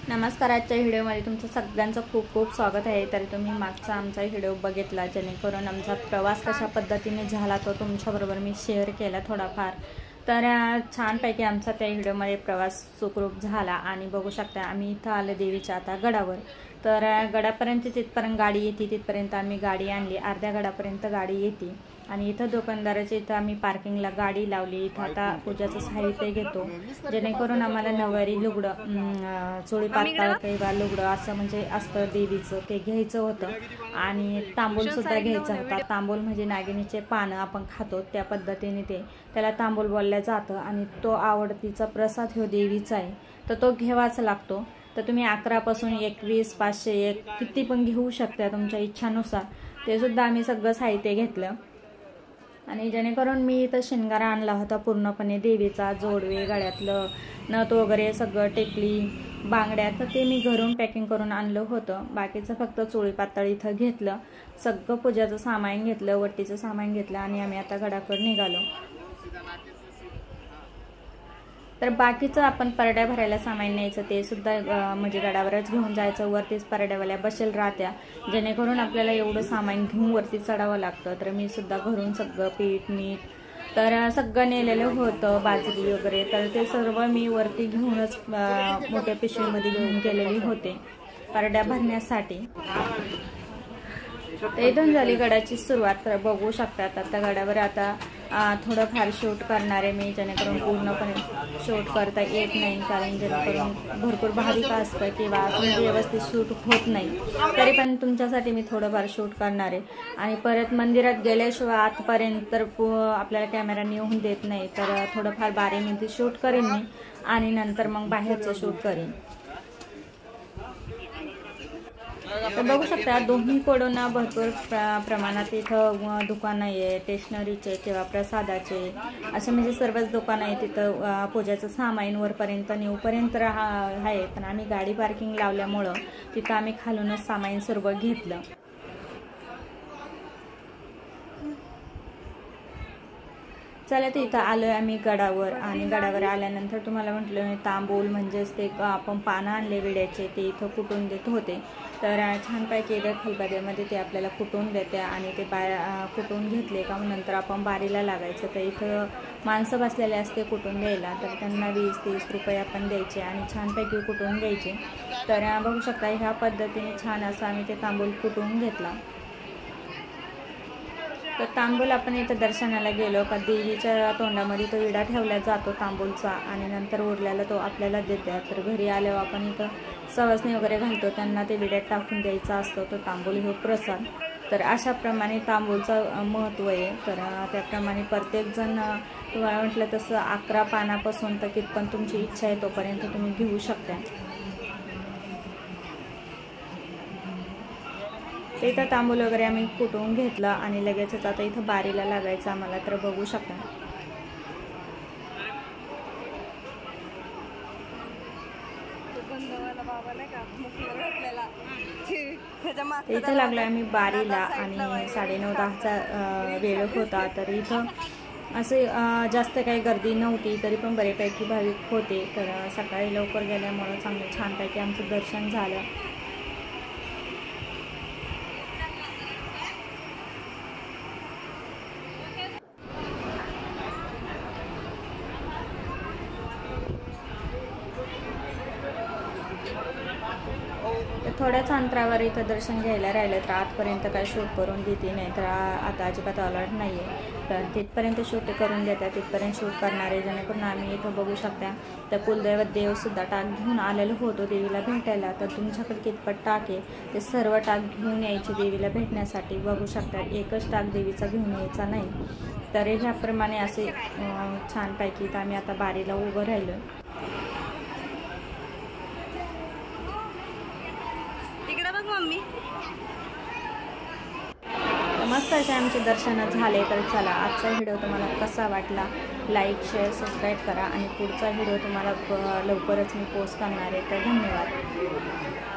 नमस्कार. आजच्या व्हिडिओमध्ये तुमचं सगळ्यांचं खूप खूप स्वागत आहे. तर तुम्ही मागचा आमचा व्हिडिओ बघितला, जेणेकरून आमचा प्रवास कशा पद्धतीने झाला तो तुमच्याबरोबर मी शेअर केला थोडाफार. तर छानपैकी आमचा त्या व्हिडिओमध्ये प्रवास सुखरूप झाला. आणि बघू शकता आम्ही इथं आलो देवीच्या आता गडावर. तर गडापर्यंत जिथपर्यंत गाडी येते तिथपर्यंत आम्ही गाडी आणली. अर्ध्या गडापर्यंत गाडी येते आणि इथं दुकानदाराच्या इथं आम्ही पार्किंगला गाडी लावली. इथं आता पूजाचं साहित्य घेतो, जेणेकरून आम्हाला नववारी लुगडं, चोळी पातळ किंवा लुगडं असं म्हणजे असतं देवीचं, ते घ्यायचं होतं. आणि तांबूल सुद्धा घ्यायचा होता. तांबूल म्हणजे नागिनीचे पानं आपण खातो त्या पद्धतीने त्याला तांबूल बोललं जातं. आणि तो आवडतीचा प्रसाद ह्यो देवीचा आहे, तर तो घ्यावाच लागतो. तर तुम्ही 11 पासून 21, 501 किती पण घेऊ शकता तुमच्या इच्छानुसार. ते सुद्धा आम्ही सगळं साहित्य घेतलं. आणि जेणेकरून मी इथं शिंगारा आणला होता पूर्णपणे देवीचा, जोडवे, गळ्यातलं नथ वगैरे सगळं, टेकली, बांगड्या, तर ते मी घरून पॅकिंग करून आणलं होतं. बाकीचं फक्त चोळी पातळ इथं घेतलं. सगळं पूजाचं सामान घेतलं, वट्टीचं सामान घेतलं आणि आम्ही आता गडाकडे निघालो. तर बाकीचं आपण परड्या भरायला सामान न्यायचं, ते सुद्धा म्हणजे गडावरच घेऊन जायचं. वरतीच परड्यावाल्या बसेल राहत्या, जेणेकरून आपल्याला एवढं सामान घेऊन वरती चढावं लागतं. तर मी सुद्धा घरून सगळं पीठ, मीठ तर सगळं नेलेलं होतं, बाजरी वगैरे, तर ते सर्व मी वरती घेऊनच मोठ्या पिशवीमध्ये घेऊन गेलेली होते परड्या भरण्यासाठी. तर इथून झाली गडाची सुरुवात. तर बघू शकतात आता गडावर आता थोडंफार शूट करणार आहे मी, जेणेकरून पूर्णपणे शूट करता येत नाही, कारण जेणेकरून भरपूर भाविक असतं किंवा असं व्यवस्थित शूट होत नाही. तरी पण तुमच्यासाठी मी थोडंफार शूट करणार आहे. आणि परत मंदिरात गेल्याशिवाय आतपर्यंत तर आपल्याला कॅमेरा नेऊन देत नाही. तर थोडंफार बारीमध्ये शूट करेन मी आणि नंतर मग बाहेरचं शूट करेन. तर बघू शकता दोन्ही कडून भरपूर प्रमाणात इथं दुकानं आहे, स्टेशनरीचे किंवा प्रसादाचे, असे म्हणजे सर्वच दुकानं आहेत. तिथं पूजाचं सामान वरपर्यंत नेऊपर्यंत आहे. पण आम्ही गाडी पार्किंग लावल्यामुळं तिथं आम्ही खालूनच सामान सर्व घेतलं. चला, तर इथं आलोय आम्ही गडावर. आणि गडावर आल्यानंतर तुम्हाला म्हटलं तांबूल म्हणजेच ते आपण पानं आणले विड्याचे, ते इथं कुटून देत होते. तर छानपैकी इथं खलबत्त्यामध्ये ते आपल्याला कुटून देते. आणि ते कुटून घेतले का नंतर आपण बारीला लागायचं. तर इथं माणसं बसलेले असते कुटून द्यायला, तर त्यांना 20-30 रुपये आपण द्यायचे आणि छानपैकी कुटून द्यायचे. तर बघू शकता ह्या पद्धतीने छान असं आम्ही ते तांबूल कुटून घेतला. तर तांबूल आपण इथं दर्शनाला गेलो का देवीच्या तोंडामध्ये तो विडा ठेवला जातो तांबूलचा, आणि नंतर उरल्याला तो आपल्याला देतात. तर घरी आल्यावर आपण इथं सवसणी वगैरे घालतो, त्यांना ते विड्यात टाकून द्यायचा असतो तो तांबूल हो प्रसाद. तर अशाप्रमाणे तांबूलचं महत्त्व आहे. तर त्याप्रमाणे प्रत्येकजण तुम्हाला म्हटलं तसं 11 पानापासून तर कितपण तुमची इच्छा आहे तोपर्यंत तुम्ही घेऊ शकता. इथं तांबूल वगैरे आम्ही कुटून घेतलं आणि लगेचच आता इथं बारीला लागायचं आम्हाला. तर बघू शकता इथं लागलो आम्ही बारीला. आणि 9:30-10चा वेळ होता. तर इथं असे जास्त काही गर्दी नव्हती, तरी पण बरेपैकी भाविक होते. तर सकाळी लवकर गेल्यामुळं चांगलं छानपैकी आमचं दर्शन झालं. थोड्याच अंतरावर इथं दर्शन घ्यायला राहिलं, तर आतपर्यंत काय शूट करून देते नाही. तर आता अजिबात अलर्ट नाही आहे. तर तिथपर्यंत शूट करून देतात, तिथपर्यंत शूट करणार आहे. जेणेकरून आम्ही इथं बघू शकता तर कुलदैवत देवसुद्धा टाक घेऊन आलेलो होतो देवीला भेटायला. तर तुमच्याकडे कितपत टाक आहे ते सर्व टाक घेऊन यायचे देवीला भेटण्यासाठी. बघू शकता एकच टाक देवीचा घेऊन यायचा नाही. तर ह्याप्रमाणे असे छानपैकी तर आम्ही आता बारीला उभं राहिलो. मस्त असे आमचे दर्शन झाले. तर चला, आजचा व्हिडिओ तुम्हाला कसा वाटला लाईक, शेअर, सबस्क्राईब करा. आणि पुढचा व्हिडिओ तुम्हाला लवकरच मी पोस्ट करणार आहे. तर धन्यवाद.